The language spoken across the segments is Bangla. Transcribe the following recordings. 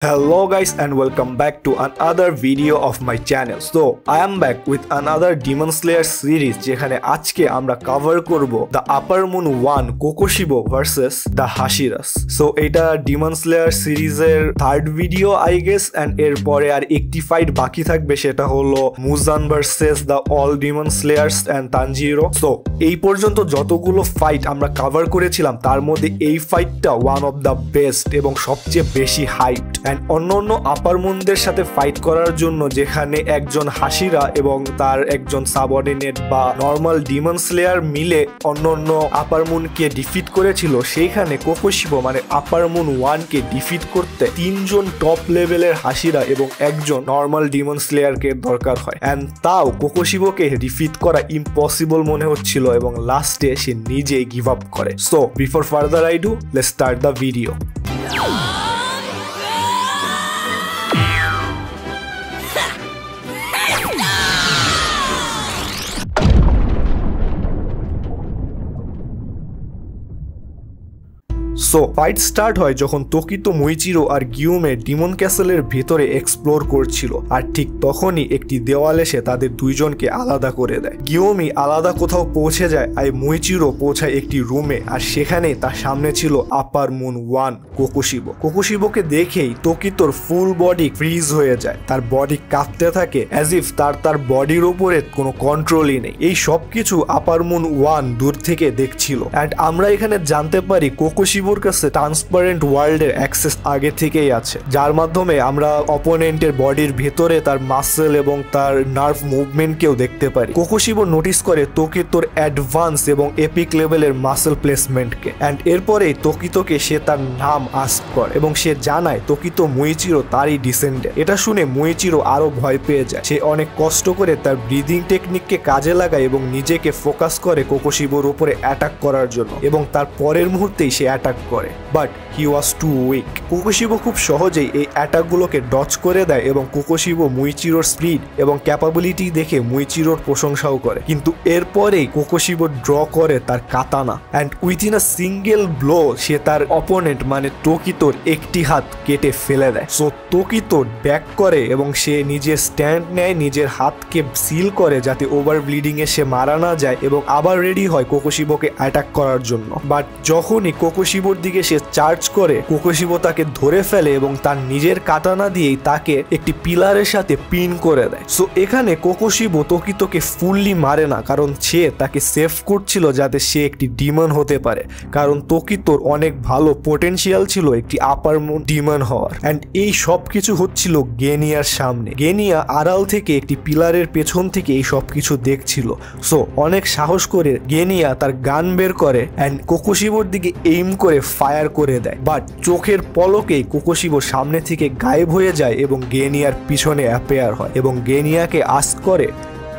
Hello guys and welcome back to another video of my channel. So I am back with another Demon Slayer series যেখানে আজকে আমরা কভার করব The Upper Moon 1 Kokushibo vs The Hashiras. So এটা Demon Slayer সিরিজের third video I guess and এরপরে আর একটি ফাইট বাকি থাকবে সেটা হলো Muzan vs The All Demon Slayers and Tanjiro. So এই পর্যন্ত যতগুলো ফাইট আমরা কভার করেছিলাম তার মধ্যে এই ফাইটটা ওয়ান অফ দ্য বেস্ট এবং সবচেয়ে বেশি হাইপড এন্ড অন্যান্য আপার মুনদের সাথে ফাইট করার জন্য যেখানে একজন হাসিরা এবং তার একজন সাবঅর্ডিনেট বা নর্মাল ডিমন স্লেয়ার মিলে অন্যান্য আপার মুনকে ডিফিট করেছিল সেইখানে কোকোশিবো মানে আপার মুন 1 কে ডিফিট করতে তিনজন টপ লেভেলের হাসিরা এবং একজন নর্মাল ডিমন স্লেয়ারকে দরকার হয় এন্ড তাও কোকোশিবোকে ডিফিট করা ইম্পসিবল মনে হচ্ছিল এবং লাস্টে সে নিজেই গিভ আপ করে so before further I do let's start the video so fight start হয় যখন তোকিতো মুইচিরো আর গিউমে ডিমন ক্যাসেলের ভেতরে এক্সপ্লোর করছিল আর ঠিক তখনই একটি দেওয়াল এসে তাদের দুইজনকে আলাদা করে দেয় গিউমি আলাদা কোথাও পৌঁছে যায় আর মুইচিরো পৌঁছায় একটি রুমে আর সেখানে তার সামনে ছিল আপার মুন 1 কোকোশিবোকে দেখেই তোকিতোর ফুল বডি ফ্রিজ হয়ে যায় তার বডি কাঁপতে থাকে অ্যাজ ইফ তার বডির উপরে কোনো কন্ট্রোলই নেই এই সবকিছু আপার মুন 1 দূর থেকে দেখছিল এন্ড আমরা এখানে জানতে পারি কোকোশিবোর কাছে ট্রান্সপারেন্ট ওয়ার্ল্ডের অ্যাক্সেস আগে থেকেই আছে যার মাধ্যমে আমরা অপোনেন্টের বডির ভেতরে তার মাসেল এবং তার নার্ভ মুভমেন্টকেও দেখতে পারি কোকোশিবো নোটিস করে তোকিতোর অ্যাডভান্স এবং এপিক লেভেলের মাসেল প্লেসমেন্টকে এন্ড এরপরেই তোকিতোকে সে তার নাম আস্ক করে এবং সে জানায় তোকিতো মুইচিরো তারই ডিসেন্ডেন্ট এটা শুনে মুইচিরো আরো ভয় পেয়ে যায় সে অনেক কষ্ট করে তার ব্রিদিং টেকনিককে কাজে লাগায় এবং নিজেকে ফোকাস করে কোকোশিবোর উপরে অ্যাটাক করার জন্য এবং তার পরের মুহূর্তেই সে অ্যাটাক করে but he was too weak Kokushibo খুব সহজেই এই অ্যাটাকগুলোকে ডচ করে দেয় এবং কোকোশিবো মুইচিরোর স্পিড এবং ক্যাপাবিলিটি দেখে মুইচিরোর প্রশংসাও করে কিন্তু এরপরেই কোকোশিবো ড্র করে তার katana and within a single blow সে তার অপোনেন্ট মানে তোকিতোর একটি হাত কেটে ফেলে দেয় সো তোকিতো ব্যাক করে এবং সে নিজের স্ট্যান্ড নেয় নিজের হাতকে সিল করে যাতে ওভার ব্লিডিং এ সে মারা না যায় এবং আবার রেডি হয় কোকোশিবোকে অ্যাটাক করার জন্য বাট যখনই কোকোশিবোর দিকে সে চার্জ করে কোকোশিবো তাকে ধরে ফেলে এবং তার নিজের কাটানা দিয়েই তাকে একটি পিলারের সাথে পিন করে দেয় সো এখানে কোকোশিবো তোকিতোকে ফুললি মারে না কারণ সে তাকে সেভ করছিল যাতে সে একটি ডিমন হতে পারে কারণ তোকিতোর অনেক ভালো পোটেনশিয়াল ছিল একটি আপার মুন ডিমন হওয়ার এন্ড এই সব কিছু হচ্ছিল গেনিয়ার সামনে গেনিয়া আড়াল থেকে একটি পিলারের পেছন থেকে এই সব কিছু দেখছিল সো অনেক সাহস করে গেনিয়া তার গান বের করে এন্ড কোকোশিবোর দিকে এইম করে ফায়ার করে দেয় বাট চোখের পলকেই কোকোশিবো সামনে থেকে গায়েব হয়ে যায় এবং গেনিয়ার পিছনে অ্যাপেয়ার হয় এবং গেনিয়াকে আস্ক করে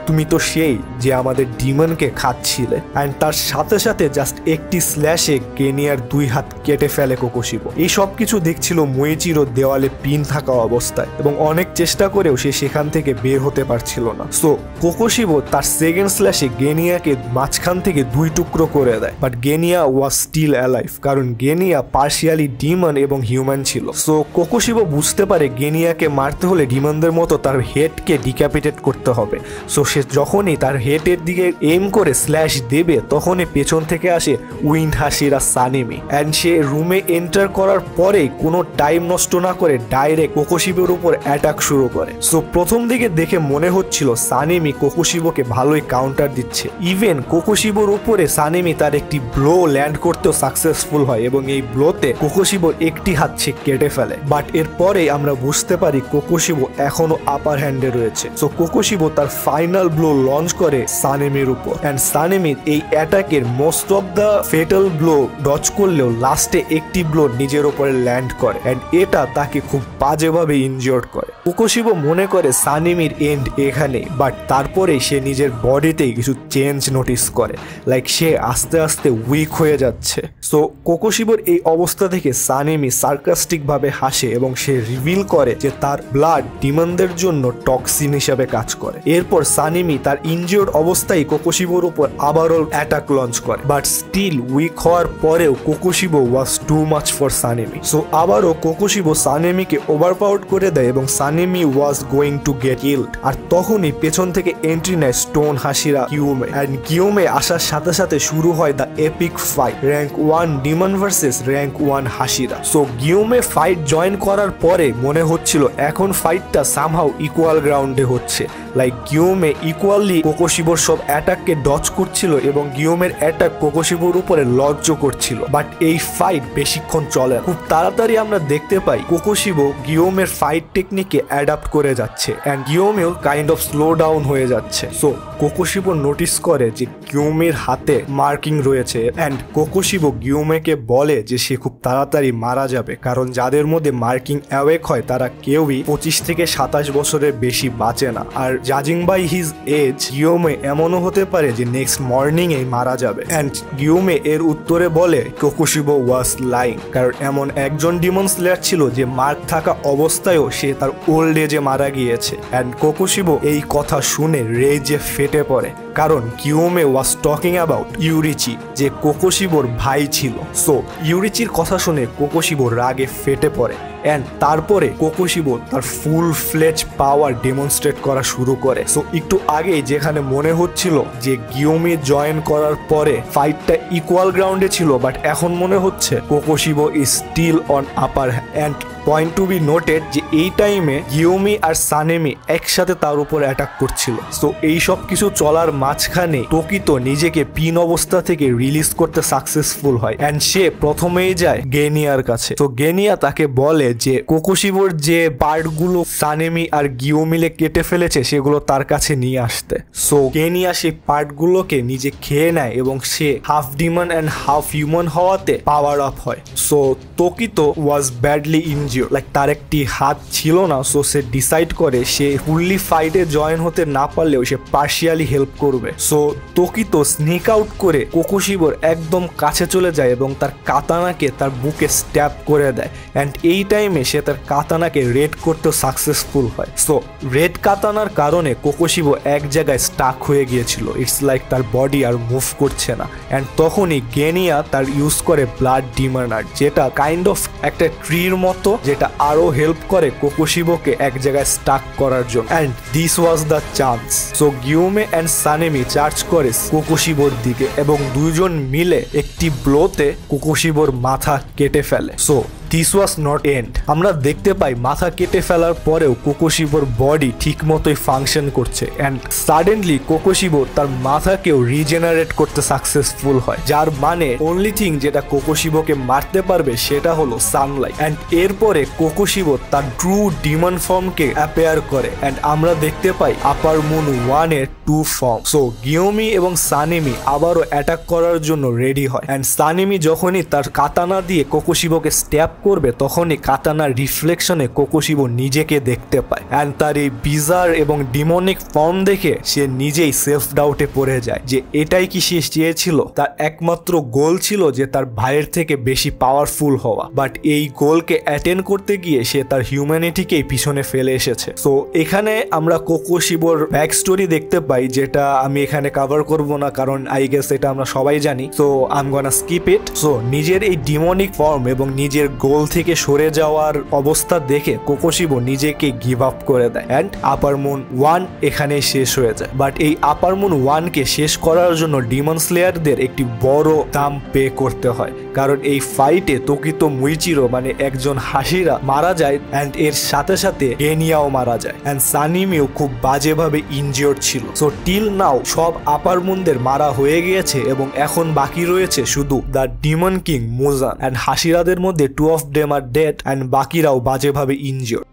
তুমি তো সেই যে আমাদের ডিমনকে খাচ্ছিলে এন্ড তার সাথে সাথে জাস্ট একটি স্ল্যাশে গেনিয়ার দুই হাত কেটে ফেলে কোকোশিবো এই সব কিছু দেখছিল মুইচিরো দেওয়ালে পিন থাকা অবস্থায় এবং অনেক চেষ্টা করেও সে সেখান থেকে বের হতে পারছিল না সো কোকোশিবো তার সেকেন্ড স্ল্যাশে গেনিয়াকে মাঝখান থেকে দুই টুকরো করে দেয় but Genya was still alive কারণ গেনিয়া পার্শিয়ালি ডিমন এবং হিউম্যান ছিল সো কোকোশিবো বুঝতে পারে গেনিয়াকে মারতে হলে ডিমনদের মতো তার হেডকে ডিক্যাপিটেট করতে হবে সো সে যখনই তার হেডের দিকে এম করে স্ল্যাশ দেবে তখনই পেছন থেকে আসে উইন্ড হাসিরা সানিমি এন্ড সে রুমে এন্টার করার পরে কোনো টাইম নষ্ট না করে ডাইরেক্ট কোকোশিবোর উপর অ্যাটাক শুরু করে সো প্রথম দিকে দেখে মনে হচ্ছিল সানিমি কোকোশিবোকে ভালোই কাউন্টার দিচ্ছে ইভেন কোকোশিবোর উপরে সানিমি তার একটি ব্লো ল্যান্ড করতেও সাকসেসফুল হয় এবং এই ব্লোতে কোকোশিবোর একটি হাত সে কেটে ফেলে বাট এরপরে আমরা বুঝতে পারি কোকোশিবো এখনো আপার হ্যান্ডে রয়েছে সো কোকোশিবো তার ফাইনাল ব্লো লঞ্চ করে সানেমির উপর এন্ড সানেমি এই অ্যাটাকের most of the fatal blow dodge করলেও লাস্টে একটি ব্লো নিজের উপরে ল্যান্ড করে এন্ড এটা তাকে খুব বাজেভাবে ইনজিওর্ড করে কোকোশিবো মনে করে সানেমির এন্ড এখানে বাট তারপরে সে নিজের বডিতেই কিছু চেঞ্জ নোটিস করে লাইক সে আস্তে আস্তে উইক হয়ে যাচ্ছে সো কোকোশিবোর এই অবস্থা থেকে সানেমি সার্কাস্টিক ভাবে হাসে এবং সে রিভিল করে যে তার ব্লাড ডিমনদের জন্য টক্সিন হিসাবে কাজ করে এরপর সানিমি তার ইনজিওর্ড অবস্থায় কোকোশিবোর উপর আবারও অ্যাটাক লঞ্চ করে, বাট স্টিল উইক হওয়ার পরেও Kokushibo was too much for Sanemi. So আবারও কোকোশিবো সানিমিকে ওভারপাওয়ার্ড করে দেয় এবং Sanemi was going to get killed. আর তখনই পেছন থেকে এন্ট্রি নেয় স্টোন হাশিরা গিউমে, অ্যান্ড গিউমে আসার সাথে সাথে শুরু হয় the epic fight, rank 1 demon versus rank 1 Hashira. So Gyomei fight join করার পরে মনে হচ্ছিল এখন ফাইটটা সামহাউ ইকুয়াল গ্রাউন্ডে হচ্ছে, লাইক গিউমে ইকুয়ালি কোকোশিবোর সব অ্যাটাককে ডজ করছিল এবং গিউমের অ্যাটাক কোকোশিবোর উপরে লঞ্চ করছিল। বাট এই ফাইট বেশিক্ষণ চলে না, খুব তাড়াতাড়ি আমরা দেখতে পাই কোকোশিবো গিউমের ফাইট টেকনিকে অ্যাডাপ্ট করে যাচ্ছে অ্যান্ড গিউমেও কাইন্ড অফ স্লো ডাউন হয়ে যাচ্ছে। সো কোকোশিবো নোটিস করে যে গিউমের হাতে মার্কিং রয়েছে অ্যান্ড কোকোশিবো গিউমেকে বলে যে সে খুব তাড়াতাড়ি মারা যাবে, কারণ যাদের মধ্যে মার্কিং অ্যাওয়েক হয় তারা কেউই 25 থেকে 27 বছরের বেশি বাঁচে না। আর জাজিং বাই হিজ এজ গিউমে এমনও হতে পারে যে নেক্সট মর্নিং এই মারা যাবে। অ্যান্ড গিউমে এর উত্তরে বলে কোকোশিবো ওয়াজ লাইং, কারণ এমন একজন ডিমন স্লেয়ার ছিল যে মার্ক থাকা অবস্থায়ও সে তার ওল্ড এজে মারা গিয়েছে। অ্যান্ড কোকোশিবো এই কথা শুনে রেজে ফেটে পড়ে, কারণ গিউমে ওয়াজ টকিং অ্যাবাউট ইউরিচি, যে কোকোশিবোর ভাই ছিল। সো ইউরিচির কথা শুনে কোকোশিবো রাগে ফেটে পড়ে অ্যান্ড তারপরে কোকোশিবো তার ফুল ফ্লেজ পাওয়ার ডেমনস্ট্রেট করা শুরু করে। সো একটু আগে যেখানে মনে হচ্ছিল যে গিউমে জয়েন করার পরে ফাইটটা ইকুয়াল গ্রাউন্ডে ছিল, বাট এখন মনে হচ্ছে Kokushibo is still on upper hand. Point to be noted যে এই টাইমে গিউমি আর সানেমি একসাথে তার উপর অ্যাটাক করছিল। সো এই সব কিছু চলার মাঝখানে তোকিতো নিজেকে পিন অবস্থা থেকে রিলিজ করতে সাকসেসফুল হয় অ্যান্ড সে প্রথমেই যায় গেনিয়ার কাছে। তো গেনিয়া তাকে বলে যে কোকোশিবোর যে পার্টগুলো সানেমি আর গিউমিলে কেটে ফেলেছে সেগুলো তার কাছে নিয়ে আসতে। সো গেনিয়া সেই পার্টগুলোকে নিজে খেয়ে নেয় এবং সে half demon and half human হওয়াতে পাওয়ার আপ হয়। So Tokito was badly injured, like তার একটি হাত ছিল না। সো সে ডিসাইড করে সে ফুললি ফাইটে জয়েন হতে না পারলেও সে পার্শিয়ালি হেল্প করবে। সো তোকিতো স্নিক আউট করে কোকোশিবোর একদম কাছে চলে যায় এবং তার কাতানাকে তার বুকে স্ট্যাপ করে দেয় অ্যান্ড এই টাইমে সে তার কাতানাকে রেড করতেও সাকসেসফুল হয়। সো রেড কাতানার কারণে কোকোশিবো এক জায়গায় স্টাক হয়ে গিয়েছিল, ইটস লাইক তার বডি আর মুভ করছে না। অ্যান্ড তখনই গেনিয়া তার ইউজ করে ব্লাড ডিমার্নার, যেটা কাইন্ড অফ একটা ট্রির মতো, যেটা আরো হেল্প করে কোকোশিবোকে এক জায়গায় স্টাক করার জন্য। And this was the chance. So Gyomei and Sanemi charge করে কোকোশিবোর দিকে এবং দুইজন মিলে একটি ব্লোতে কোকোশিবোর মাথা কেটে ফেলে। So this was not end. আমরা দেখতে পাই মাথা কেটে ফেলার পরেও কোকোশিবোর বডি ঠিক মতোই ফাংশন করছে অ্যান্ড সাডেনলি কোকোশিবো তার মাথাকেও রিজেনারেট করতে সাকসেসফুল হয়, যার মানে অনলি থিং যেটা কোকোশিবোকে মারতে পারবে সেটা হলো সানলাইট। অ্যান্ড এরপরে কোকোশিবো তার ট্রু ডিমন ফর্মকে অ্যাপেয়ার করে অ্যান্ড আমরা দেখতে পাই আপার মুন 1 এর 2 ফর্ম। সো গিউমি এবং সানেমি আবারও অ্যাটাক করার জন্য রেডি হয় অ্যান্ড সানেমি যখনই তার কাতানা দিয়ে কোকোশিবোকে স্ট্যাপ করবে তখনই কাতানার রিফ্লেকশনে কোকোশিবো নিজেকে দেখতে পায় অ্যান্ড তার এই বিজার এবং ডিমনিক ফর্ম দেখে সে নিজেই সেলফ ডাউটে পড়ে যায় যে এটাই কি সে চেয়েছিল। তার একমাত্র গোল ছিল যে তার ভাইয়ের থেকে বেশি পাওয়ারফুল হওয়া, বাট এই গোলকে অ্যাটেন্ড করতে গিয়ে সে তার হিউম্যানিটিকেই পিছনে ফেলে এসেছে। সো এখানে আমরা কোকোশিবোর ব্যাক স্টোরি দেখতে পাই, যেটা আমি এখানে কভার করব না কারণ আই গেস এটা আমরা সবাই জানি। So I am gonna skip it. So নিজের এই ডিমনিক ফর্ম এবং নিজের গোল থেকে সরে যাওয়ার অবস্থা দেখে কোকোশিবো নিজেকে গিভ আপ করে দেয় অ্যান্ড আপার মুন 1 এখানে শেষ হয়ে যায়। বাট এই আপার মুন 1 কে শেষ করার জন্য ডিমন স্লেয়ারদের একটি বড় দাম পে করতে হয়, কারণ এই ফাইটে তোকিতো মুইচিরো মানে একজন হাশিরা মারা যায় অ্যান্ড এর সাথে সাথে গেনিয়াও মারা যায় অ্যান্ড সানিমিও খুব বাজেভাবে ইনজিওর্ড ছিল। সো টিল নাও সব আপার মুনদের মারা হয়ে গিয়েছে এবং এখন বাকি রয়েছে শুধু দ্য ডিমন কিং মুজান অ্যান্ড হাশিরাদের মধ্যে 2 of them are dead and বাকিরাও বাজেভাবে injured.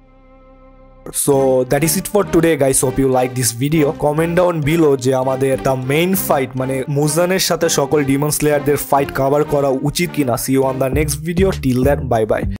So that is it for today guys, hope you like this video. Comment down below যে আমাদের the main fight মানে মুজানের সাথে সকল ডিমন স্লেয়ারদের ফাইট কভার করা উচিত কিনা। See you on the next video, till then bye bye.